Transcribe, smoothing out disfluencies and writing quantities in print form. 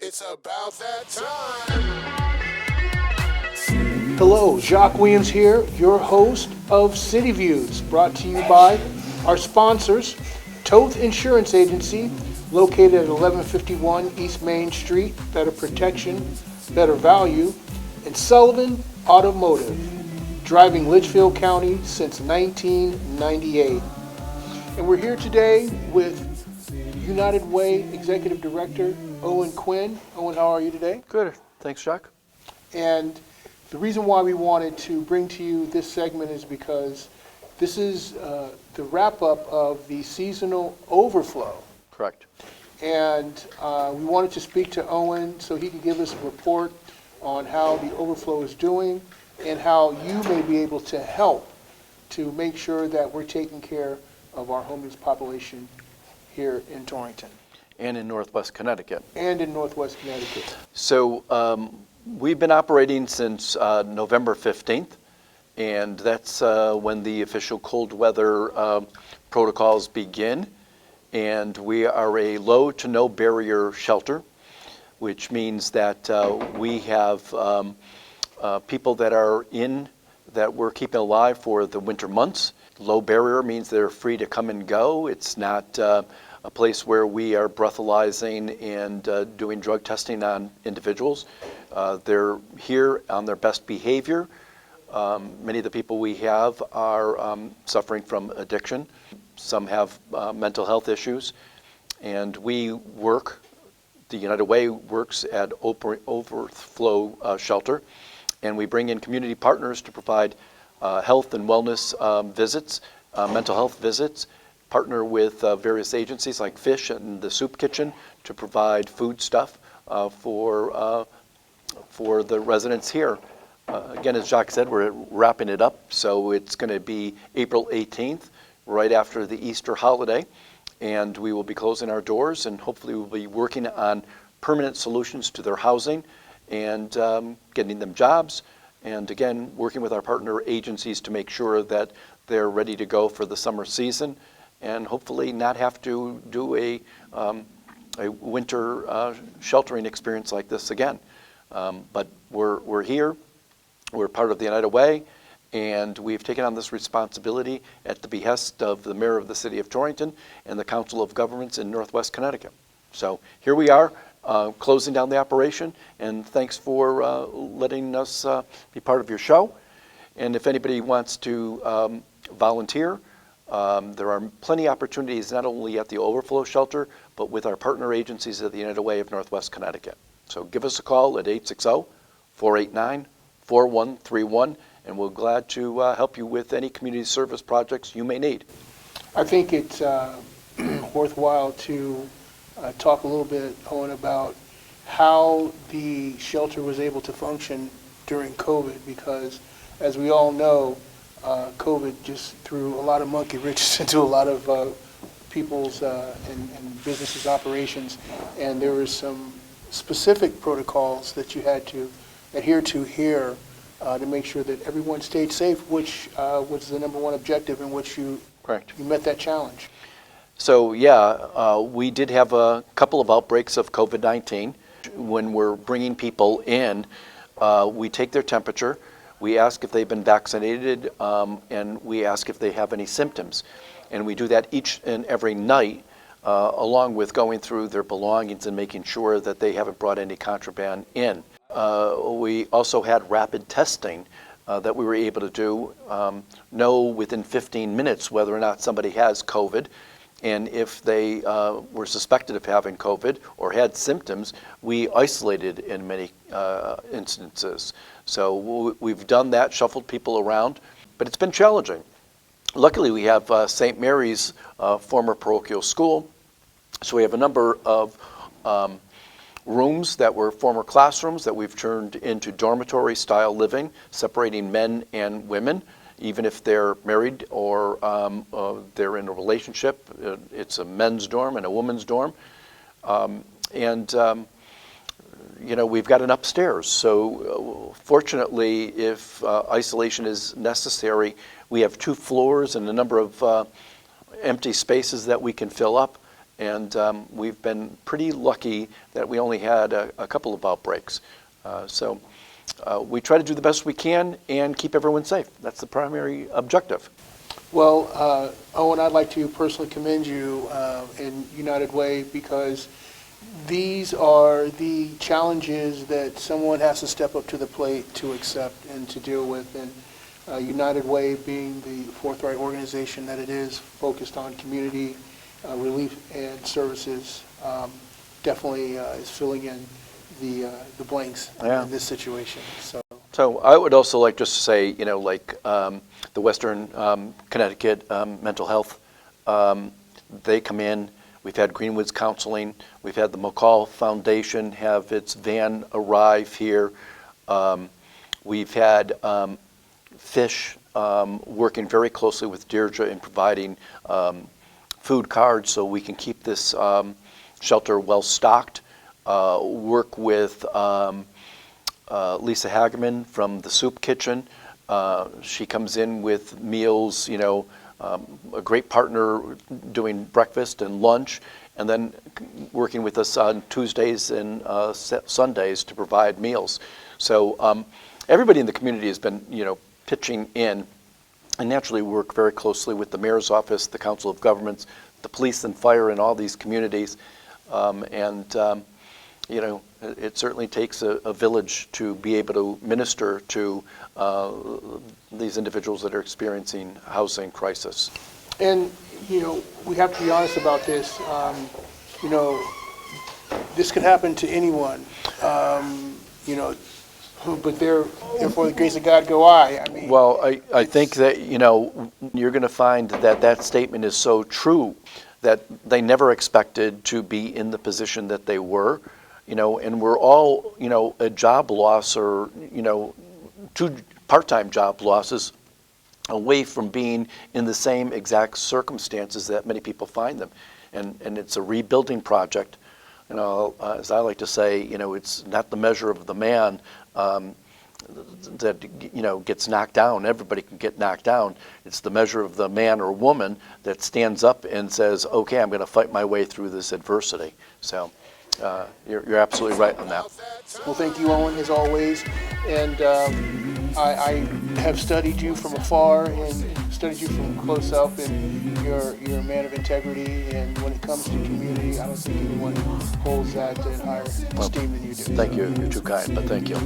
It's about that time. Hello, Jacque Williams here, your host of City Views, brought to you by our sponsors, Toth Insurance Agency, located at 1151 East Main Street, better protection, better value, and Sullivan Automotive, driving Litchfield County since 1998. And we're here today with United Way Executive Director Owen Quinn. Owen, how are you today? Good. Thanks, Jacque. And the reason why we wanted to bring to you this segment is because this is the wrap-up of the seasonal overflow. Correct. And we wanted to speak to Owen so he could give us a report on how the overflow is doing and how you may be able to help to make sure that we're taking care of our homeless population here in Torrington. And in Northwest Connecticut. And in Northwest Connecticut. So we've been operating since November 15th, and that's when the official cold weather protocols begin. And we are a low to no barrier shelter, which means that we have people that are in that we're keeping alive for the winter months. Low barrier means they're free to come and go. It's not a place where we are breathalyzing and doing drug testing on individuals. They're here on their best behavior. Many of the people we have are suffering from addiction. Some have mental health issues. And we work, the United Way works at Overflow Shelter, and we bring in community partners to provide health and wellness visits, mental health visits, partner with various agencies like Fish and the Soup Kitchen to provide food stuff for the residents here. Again, as Jacque said, we're wrapping it up, so it's going to be April 18th, right after the Easter holiday, and we will be closing our doors, and hopefully we'll be working on permanent solutions to their housing and getting them jobs, and again, working with our partner agencies to make sure that they're ready to go for the summer season, and hopefully not have to do a winter sheltering experience like this again. But we're here, we're part of the United Way, and we've taken on this responsibility at the behest of the Mayor of the City of Torrington and the Council of Governments in Northwest Connecticut. So here we are, closing down the operation, and thanks for letting us be part of your show. And if anybody wants to volunteer, there are plenty of opportunities not only at the Overflow Shelter, but with our partner agencies at the United Way of Northwest Connecticut. So give us a call at 860-489-4131, and we're glad to help you with any community service projects you may need. I think it's worthwhile to talk a little bit, Owen, about how the shelter was able to function during COVID, because as we all know, COVID just threw a lot of monkey wrenches into a lot of people's and businesses' operations, and there were some specific protocols that you had to adhere to here to make sure that everyone stayed safe, which was the number one objective in which you met that challenge. So yeah, we did have a couple of outbreaks of COVID-19. When we're bringing people in, we take their temperature, we ask if they've been vaccinated, and we ask if they have any symptoms. And we do that each and every night, along with going through their belongings and making sure that they haven't brought any contraband in. We also had rapid testing that we were able to do, know within 15 minutes whether or not somebody has COVID. And if they were suspected of having COVID or had symptoms, we isolated in many instances. So we've done that, shuffled people around, but it's been challenging. Luckily, we have St. Mary's former parochial school, so we have a number of rooms that were former classrooms that we've turned into dormitory-style living, separating men and women. Even if they're married or they're in a relationship, it's a men's dorm and a woman's dorm. You know, we've got an upstairs. So fortunately, if isolation is necessary, we have 2 floors and a number of empty spaces that we can fill up. And we've been pretty lucky that we only had a couple of outbreaks. So we try to do the best we can and keep everyone safe. That's the primary objective. Well, Owen, I'd like to personally commend you in United Way, because these are the challenges that someone has to step up to the plate to accept and to deal with. And United Way, being the forthright organization that it is, focused on community relief and services, definitely is filling in the blanks in this situation. So I would also like just to say, like the Western Connecticut Mental Health, they come in. We've had Greenwoods Counseling. We've had the McCall Foundation have its van arrive here. We've had Fish working very closely with Deirdre in providing food cards so we can keep this shelter well stocked. Work with Lisa Hagerman from the Soup Kitchen. She comes in with meals, a great partner doing breakfast and lunch, and then working with us on Tuesdays and Sundays to provide meals. So everybody in the community has been, pitching in, and naturally work very closely with the mayor's office, the council of governments, the police and fire in all these communities. It certainly takes a village to be able to minister to these individuals that are experiencing housing crisis. And, we have to be honest about this. This could happen to anyone, but therefore the grace of God go I. Well, I think that, you're going to find that statement is so true, that they never expected to be in the position that they were. And we're all, a job loss or, 2 part-time job losses away from being in the same exact circumstances that many people find them. And it's a rebuilding project. As I like to say, it's not the measure of the man that, gets knocked down. Everybody can get knocked down. It's the measure of the man or woman that stands up and says, okay, I'm going to fight my way through this adversity. So. You're absolutely right on that. Well, thank you, Owen, as always. And I have studied you from afar and studied you from close up, and you're a man of integrity. And when it comes to community, I don't think anyone holds that in higher esteem than you do. Thank you. You're too kind, but thank you.